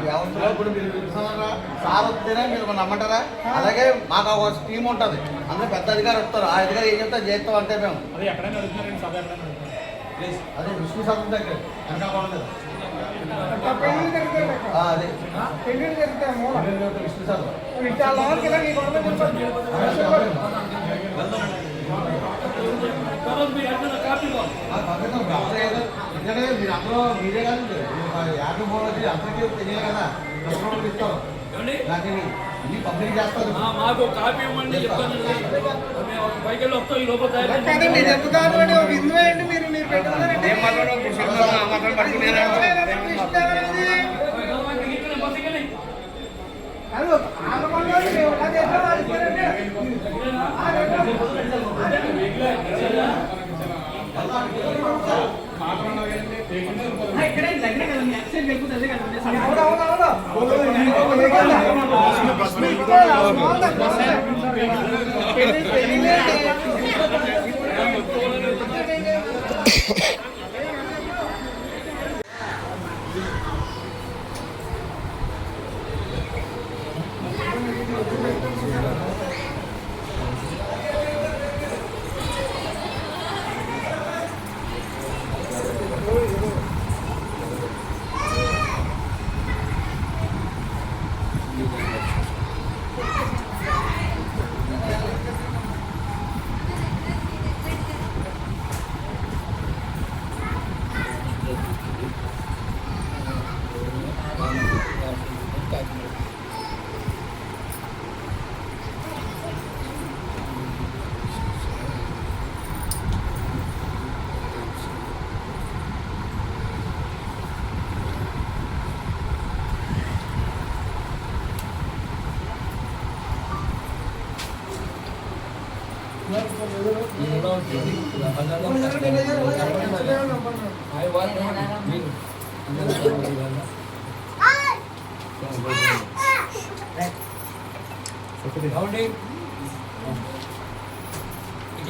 వ్యవస్థలో ఇప్పుడు మీరు పిలుస్తున్నారా సార్ వస్తేనే మీరు నమ్మంటారా? అలాగే మాకు ఒక టీం ఉంటుంది, అందులో పెద్ద అధికారి వస్తారు, ఆ అధికారి ఏం చెప్తా చేస్తాం అంటే మేము అదే విష్ణు సభ దగ్గర వెనకాల అదే విష్ణు సభ ఎందుకంటే మీరు అందరూ మీరే కాదు, యాభై మూడు అందరికీ తెలియాలి కదా, ఇస్తాం నాకు ఇన్ని పబ్లిక్ చేస్తారు. మాకు కాపీ ఇవ్వండి చెప్తాను, పైకి వస్తాం ఈ లోపల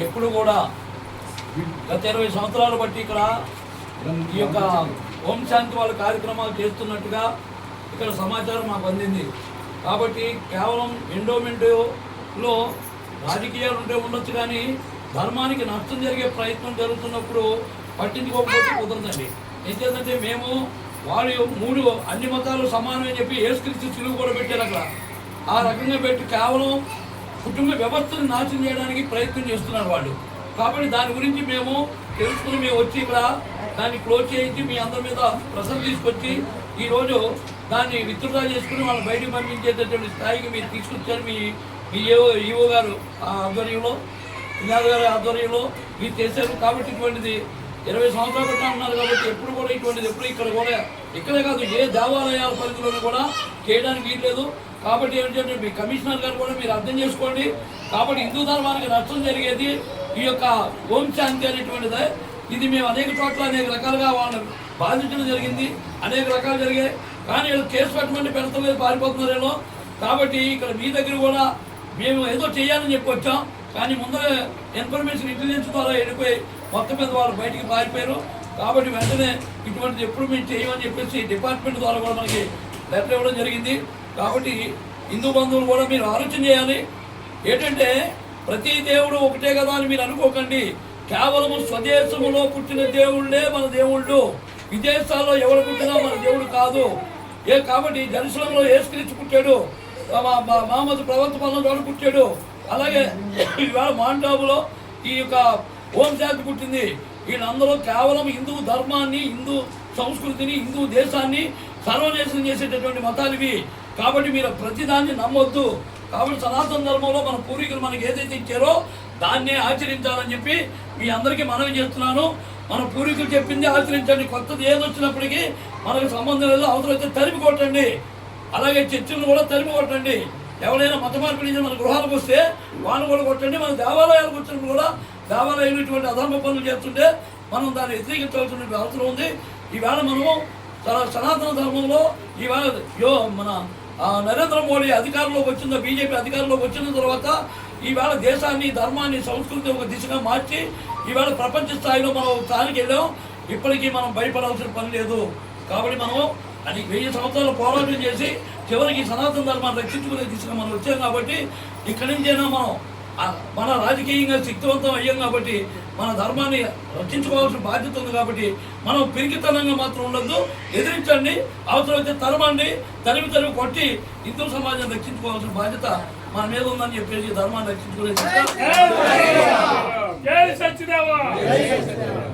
ఎప్పుడు కూడా గత 20 సంవత్సరాలు బట్టి ఇక్కడ ఈ యొక్క ఓం శాంతి వాళ్ళ కార్యక్రమాలు చేస్తున్నట్టుగా ఇక్కడ సమాచారం మాకు అందింది. కాబట్టి కేవలం ఎండోమెంట్లో రాజకీయాలు ఉంటే ఉండొచ్చు, కానీ ధర్మానికి నష్టం జరిగే ప్రయత్నం జరుగుతున్నప్పుడు పట్టించుకోకపోతే కుదరదండి. ఏంటంటే మేము వాళ్ళు అన్ని మతాలు సమానమని చెప్పి యేసుక్రీస్తు సిలువ కూడా పెట్టారు అక్కడ. ఆ రకంగా పెట్టి కేవలం కుటుంబ వ్యవస్థను నాశనం చేయడానికి ప్రయత్నం చేస్తున్నారు వాళ్ళు. కాబట్టి దాని గురించి మేము తెలుసుకుని మేము వచ్చి ఇక్కడ దాన్ని క్లోజ్ చేయించి మీ అందరి మీద ప్రశ్నలు తీసుకొచ్చి ఈరోజు దాన్ని విత్డ్రా చేసుకుని వాళ్ళు బయటకు పంపించేటటువంటి స్థాయికి మీరు తీసుకొచ్చారు. మీ ఈవో గారు ఆధ్వర్యంలో, వినాథ్ గారి ఆధ్వర్యంలో మీరు చేశారు. కాబట్టి ఇటువంటిది 20 సంవత్సరాల క్రితం ఉన్నారు కాబట్టి ఎప్పుడు కూడా ఇటువంటిది ఎప్పుడు ఇక్కడే కాదు ఏ దేవాలయాల పరిధిలోనూ కూడా చేయడానికి వీల్లేదు. కాబట్టి ఏంటంటే మీ కమిషనర్ గారు కూడా మీరు అర్థం చేసుకోండి. కాబట్టి హిందూ ధర్మానికి నష్టం జరిగేది ఈ యొక్క ఓం శాంతి అనేటువంటిదే. ఇది మేము అనేక చోట్ల అనేక రకాలుగా వాళ్ళని బాధించడం జరిగింది, అనేక రకాలు జరిగాయి. కానీ వీళ్ళు కేసు పెట్టమంటే పెడతలేదు, పారిపోతున్నారేమో. కాబట్టి ఇక్కడ మీ దగ్గర కూడా మేము ఏదో చేయాలని చెప్పి వచ్చాం, కానీ ముందర ఇన్ఫర్మేషన్ ఇంటెలిజెన్స్ ద్వారా వెళ్ళిపోయి మొత్తం మీద వాళ్ళు బయటికి పారిపోయారు. కాబట్టి వెంటనే ఇటువంటిది ఎప్పుడు మేము చేయమని చెప్పేసి డిపార్ట్మెంట్ ద్వారా కూడా మనకి లెటర్ ఇవ్వడం జరిగింది. కాబట్టి హిందూ బంధువులు కూడా మీరు ఆలోచన చేయాలి. ఏంటంటే ప్రతి దేవుడు ఒకటే కదా అని మీరు అనుకోకండి. కేవలము స్వదేశములో పుట్టిన దేవుళ్ళే మన దేవుళ్ళు, విదేశాల్లో ఎవరు పుట్టినా మన దేవుడు కాదు. కాబట్టి జెరూసలంలో యేసుక్రీస్తు పుట్టాడు, మహమ్మద్ ప్రవక్త పనులు పుట్టాడు. అలాగే ఇవాళ మాండాబులో ఈ యొక్క ఓం శాంతి పుట్టింది. వీళ్ళందరూ కేవలం హిందూ ధర్మాన్ని, హిందూ సంస్కృతిని, హిందూ దేశాన్ని సర్వనాశనం చేసేటటువంటి మతాలు ఇవి. కాబట్టి మీరు ప్రతిదాన్ని నమ్మొద్దు. కాబట్టి సనాతన ధర్మంలో మన పూర్వీకులు మనకి ఏదైతే ఇచ్చారో దాన్నే ఆచరించాలని చెప్పి మీ అందరికీ మనవి చేస్తున్నాను. మన పూర్వీకులు చెప్పింది ఆచరించండి. కొత్తది ఏదొచ్చినప్పటికీ మనకు సంబంధం లేదు. అవసరమైతే తరిమి కొట్టండి. అలాగే చర్చలను కూడా తరిమి కొట్టండి. ఎవరైనా మత మార్పు నుంచి మన గృహాలకు వస్తే వాళ్ళు కూడా కొట్టండి. మన దేవాలయాలకు వచ్చినప్పుడు కూడా దేవాలయాలు ఇటువంటి అధర్మ పనులు చేస్తుంటే మనం దాన్ని వ్యతిరేకించాల్సిన అవసరం ఉంది. ఈవేళ మనము సనాతన ధర్మంలో ఈవేళ మన నరేంద్ర మోడీ అధికారంలోకి వచ్చిందో, బీజేపీ అధికారంలోకి వచ్చిన తర్వాత ఈవేళ దేశాన్ని, ధర్మాన్ని, సంస్కృతి ఒక దిశగా మార్చి ఈవేళ ప్రపంచ స్థాయిలో మనం స్థానికి వెళ్ళాం. ఇప్పటికీ మనం భయపడాల్సిన పని లేదు. కాబట్టి మనం అని 1000 సంవత్సరాలు పోరాటం చేసి చివరికి సనాతన ధర్మాన్ని రక్షించుకునే దిశగా మనం వచ్చాం కాబట్టి ఇక్కడి నుంచైనా మనం మన రాజకీయంగా శక్తివంతం అయ్యాం కాబట్టి మన ధర్మాన్ని రక్షించుకోవాల్సిన బాధ్యత ఉంది కాబట్టి మనం పిరికితనంగా మాత్రం ఉండొద్దు, ఎదిరించండి, అవసరమైతే తరమండి, తరిమి కొట్టి హిందూ సమాజాన్ని రక్షించుకోవాల్సిన బాధ్యత మన మీద ఉందని చెప్పేసి ధర్మాన్ని రక్షించుకునే జై సత్యదేవ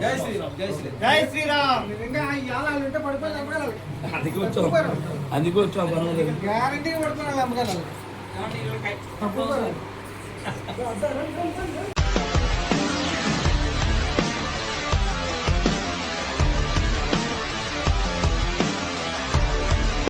జై శ్రీరామ్ జై శ్రీరామ్ జై శ్రీరామ్. నిజంగా ఈ యాలాలు ఉంటే పడిపోయి అమ్మగారు అందుకే వచ్చాం పర్వాలేదు. గ్యారంటీ పడిపోయినా అమ్మగారు